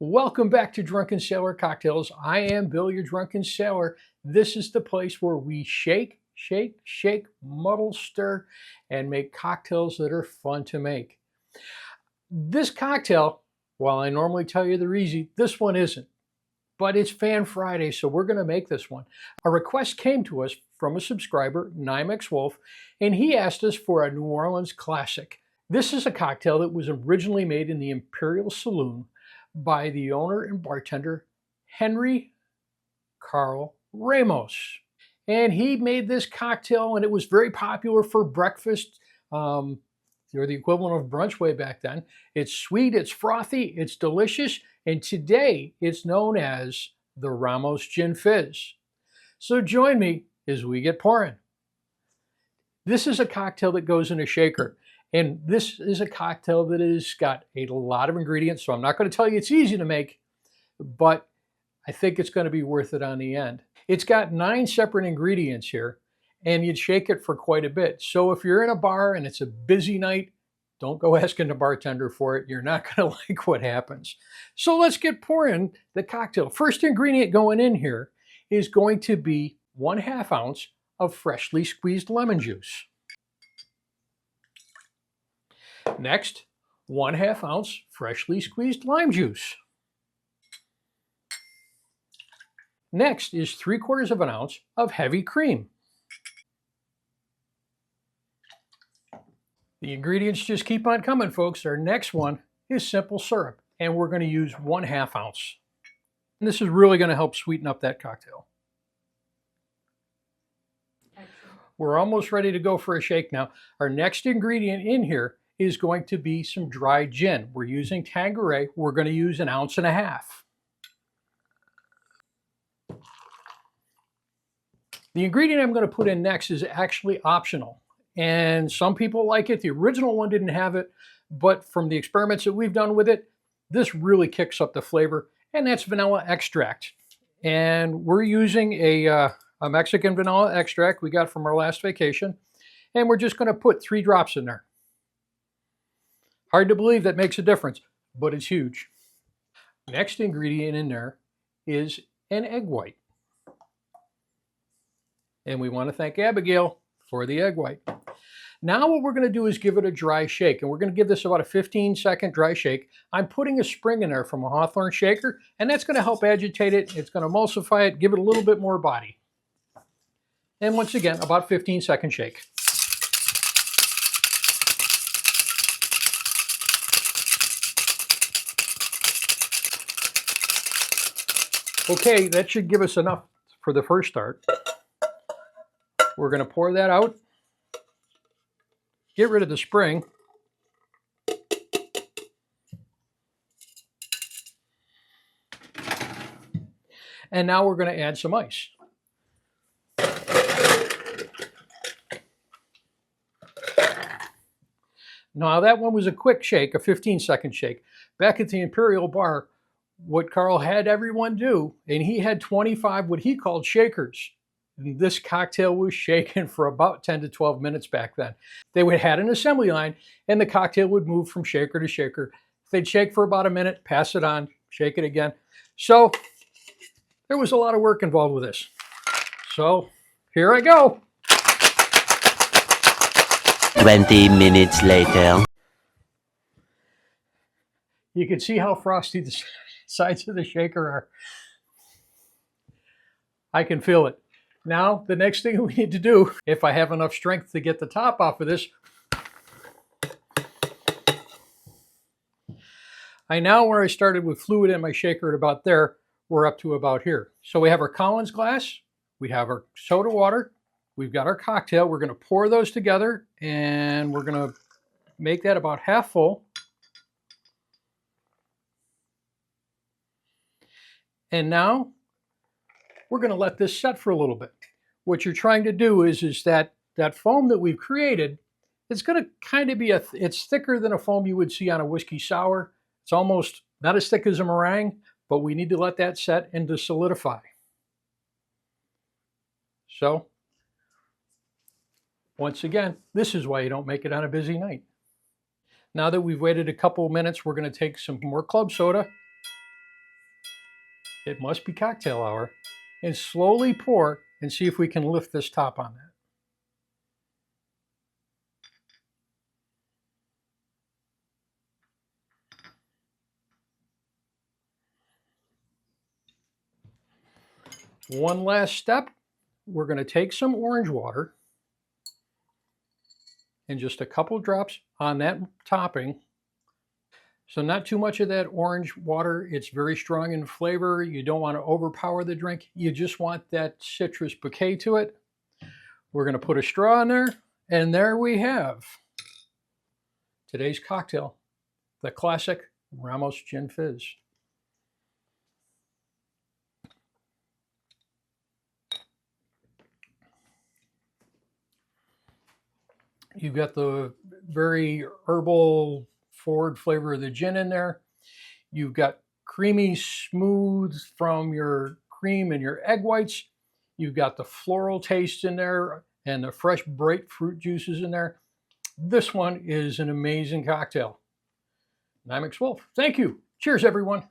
Welcome back to Drunken Sailor Cocktails. I am Bill, your Drunken Sailor. This is the place where we shake, muddle, stir, and make cocktails that are fun to make. This cocktail, while I normally tell you they're easy, this one isn't. But it's Fan Friday, so we're going to make this one. A request came to us from a subscriber, Nymex Wolf, and he asked us for a New Orleans classic. This is a cocktail that was originally made in the Imperial Saloon by the owner and bartender, Henry Carl Ramos. And he made this cocktail, and it was very popular for breakfast, or the equivalent of brunch way back then. It's sweet, it's frothy, it's delicious, and today it's known as the Ramos Gin Fizz. So join me as we get pouring. This is a cocktail that goes in a shaker. And this is a cocktail that has got a lot of ingredients, so I'm not going to tell you it's easy to make, but I think it's going to be worth it on the end. It's got 9 separate ingredients here, and you'd shake it for quite a bit. So if you're in a bar and it's a busy night, don't go asking the bartender for it. You're not going to like what happens. So let's get pouring the cocktail. First ingredient going in here is going to be 1/2 ounce of freshly squeezed lemon juice. Next, 1/2 ounce freshly squeezed lime juice. Next is 3/4 of an ounce of heavy cream. The ingredients just keep on coming, folks. Our next one is simple syrup, and we're going to use 1/2 ounce. And this is really going to help sweeten up that cocktail. We're almost ready to go for a shake now. Our next ingredient in here is going to be some dry gin. We're using Tanqueray. We're going to use 1.5 ounces. The ingredient I'm going to put in next is actually optional. And some people like it. The original one didn't have it, but from the experiments that we've done with it, this really kicks up the flavor, and that's vanilla extract. And we're using a Mexican vanilla extract we got from our last vacation, and we're just going to put 3 drops in there. Hard to believe that makes a difference, but it's huge. Next ingredient in there is an egg white. And we want to thank Abigail for the egg white. Now what we're going to do is give it a dry shake, and we're going to give this about a 15-second dry shake. I'm putting a spring in there from a Hawthorne shaker, and that's going to help agitate it. It's going to emulsify it, give it a little bit more body. And once again, about 15-second shake. Okay, that should give us enough for the first start. We're going to pour that out. Get rid of the spring. And now we're going to add some ice. Now that one was a quick shake, a 15-second shake. Back at the Imperial Bar, what Carl had everyone do, and he had 25 what he called shakers. And this cocktail was shaken for about 10 to 12 minutes back then. They would had an assembly line, and the cocktail would move from shaker to shaker. They'd shake for about a minute, pass it on, shake it again. So there was a lot of work involved with this. So here I go. 20 minutes later. You can see how frosty the sides of the shaker are. I can feel it. Now, the next thing we need to do, if I have enough strength to get the top off of this, where I started with fluid in my shaker at about there, we're up to about here. So we have our Collins glass, we have our soda water, we've got our cocktail. We're going to pour those together, and we're going to make that about half full. And now we're going to let this set for a little bit. What you're trying to do is that foam that we've created, it's going to kind of be it's thicker than a foam you would see on a whiskey sour. It's almost not as thick as a meringue, but we need to let that set and to solidify. So, once again, this is why you don't make it on a busy night. Now that we've waited a couple of minutes, we're going to take some more club soda It must be cocktail hour. And slowly pour and see if we can lift this top on that. One last step. We're going to take some orange water and just a couple drops on that topping. So not too much of that orange water. It's very strong in flavor. You don't want to overpower the drink. You just want that citrus bouquet to it. We're going to put a straw in there, and there we have today's cocktail, the classic Ramos Gin Fizz. You've got the very herbal forward flavor of the gin in there. You've got creamy smooth from your cream and your egg whites. You've got the floral taste in there and the fresh bright fruit juices in there. This one is an amazing cocktail. I'm Wolf. Thank you. Cheers, everyone.